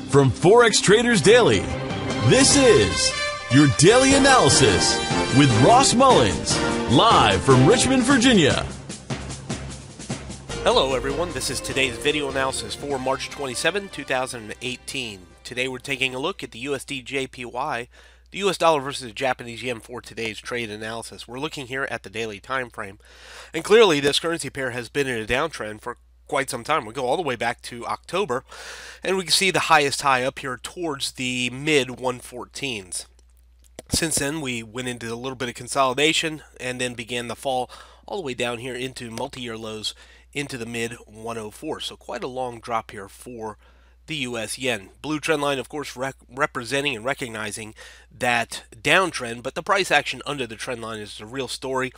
From Forex Traders Daily, this is your daily analysis with Ross Mullins, live from Richmond, Virginia. Hello everyone, this is today's video analysis for March 27, 2018. Today we're taking a look at the USDJPY, the US dollar versus the Japanese yen for today's trade analysis. We're looking here at the daily time frame, and clearly this currency pair has been in a downtrend for quite some time. We go all the way back to October, and we can see the highest high up here towards the mid 114s. Since then, we went into a little bit of consolidation and then began the fall all the way down here into multi-year lows into the mid 104. So quite a long drop here for the US yen. Blue trend line, of course, representing and recognizing that downtrend, but the price action under the trend line is the real story.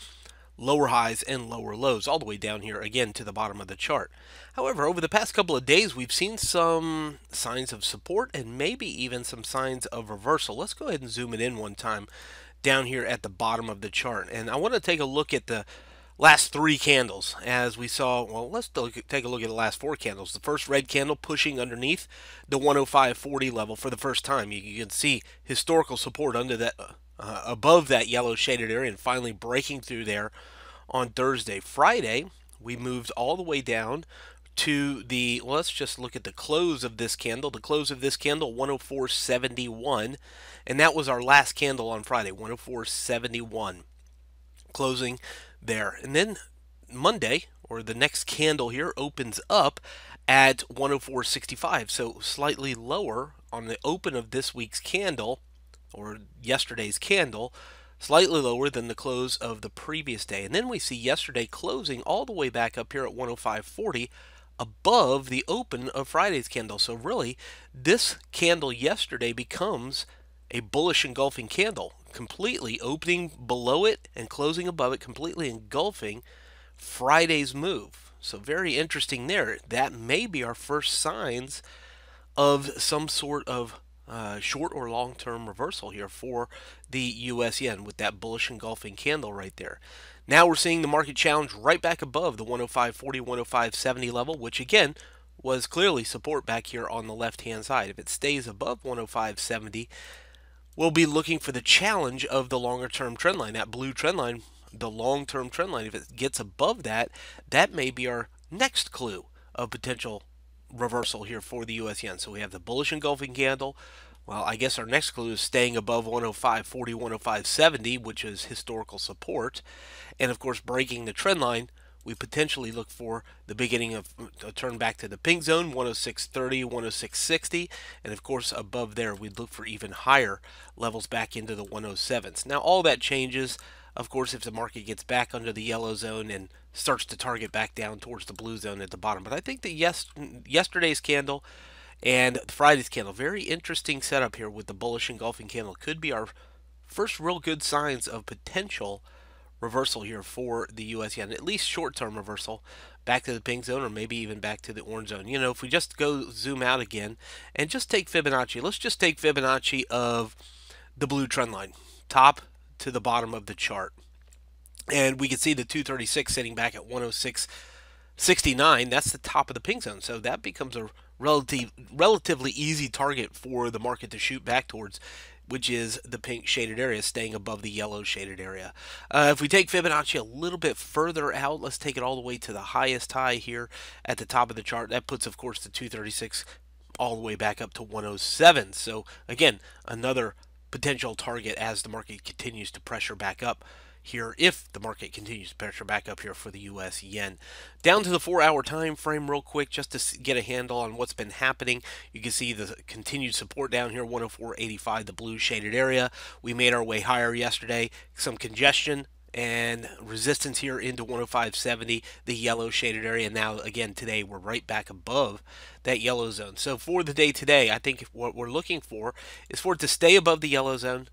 Lower highs and lower lows all the way down here again to the bottom of the chart. However, over the past couple of days, we've seen some signs of support and maybe even some signs of reversal. Let's go ahead and zoom it in one time down here at the bottom of the chart. And I want to take a look at the last three candles as we saw. Well, let's take a look at the last four candles. The first red candle pushing underneath the 105.40 level for the first time. You can see historical support under that, above that yellow shaded area, and finally breaking through there on Thursday. Friday, we moved all the way down to the, well, let's just look at the close of this candle. The close of this candle, 104.71, and that was our last candle on Friday, 104.71, closing there. And then Monday, or the next candle here, opens up at 104.65, so slightly lower on the open of this week's candle, or yesterday's candle, slightly lower than the close of the previous day. And then we see yesterday closing all the way back up here at 105.40 above the open of Friday's candle. So really, this candle yesterday becomes a bullish engulfing candle, completely opening below it and closing above it, completely engulfing Friday's move. So very interesting there. That may be our first signs of some sort of short or long-term reversal here for the US yen with that bullish engulfing candle right there. Now we're seeing the market challenge right back above the 105.40, 105.70 level, which again was clearly support back here on the left-hand side. If it stays above 105.70, we'll be looking for the challenge of the longer-term trend line, that blue trend line, the long-term trend line. If it gets above that, that may be our next clue of potential reversal here for the US yen. So we have the bullish engulfing candle. Well, I guess our next clue is staying above 105.40, 105.70, which is historical support. And of course, breaking the trend line, we potentially look for the beginning of a turn back to the pink zone, 106.30, 106.60. And of course, above there, we'd look for even higher levels back into the 107s. Now, all that changes, of course, if the market gets back under the yellow zone and starts to target back down towards the blue zone at the bottom. But I think that yesterday's candle and Friday's candle, very interesting setup here with the bullish engulfing candle, could be our first real good signs of potential reversal here for the US yen, at least short-term reversal back to the pink zone or maybe even back to the orange zone. You know, if we just go zoom out again and just take Fibonacci, let's just take Fibonacci of the blue trend line, top to the bottom of the chart. And we can see the 236 sitting back at 106.69. That's the top of the pink zone. So that becomes a relatively easy target for the market to shoot back towards, which is the pink shaded area, staying above the yellow shaded area. If we take Fibonacci a little bit further out, let's take it all the way to the highest high here at the top of the chart. That puts, of course, the 236 all the way back up to 107. So again, another potential target as the market continues to pressure back up here, if the market continues to pressure back up here for the US yen. Down to the 4-hour time frame real quick, just to get a handle on what's been happening. You can see the continued support down here, 104.85, the blue shaded area. We made our way higher yesterday, some congestion and resistance here into 105.70, the yellow shaded area. Now again today we're right back above that yellow zone. So for the day today, I think what we're looking for is for it to stay above the yellow zone,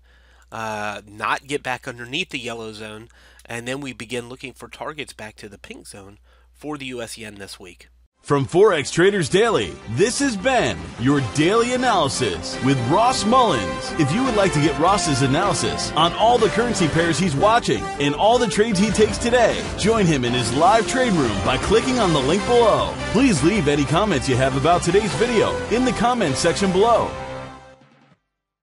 not get back underneath the yellow zone, and then we begin looking for targets back to the pink zone for the US yen this week. From Forex Traders Daily, this has been your daily analysis with Ross Mullins. If you would like to get Ross's analysis on all the currency pairs he's watching and all the trades he takes today, join him in his live trade room by clicking on the link below. Please leave any comments you have about today's video in the comments section below.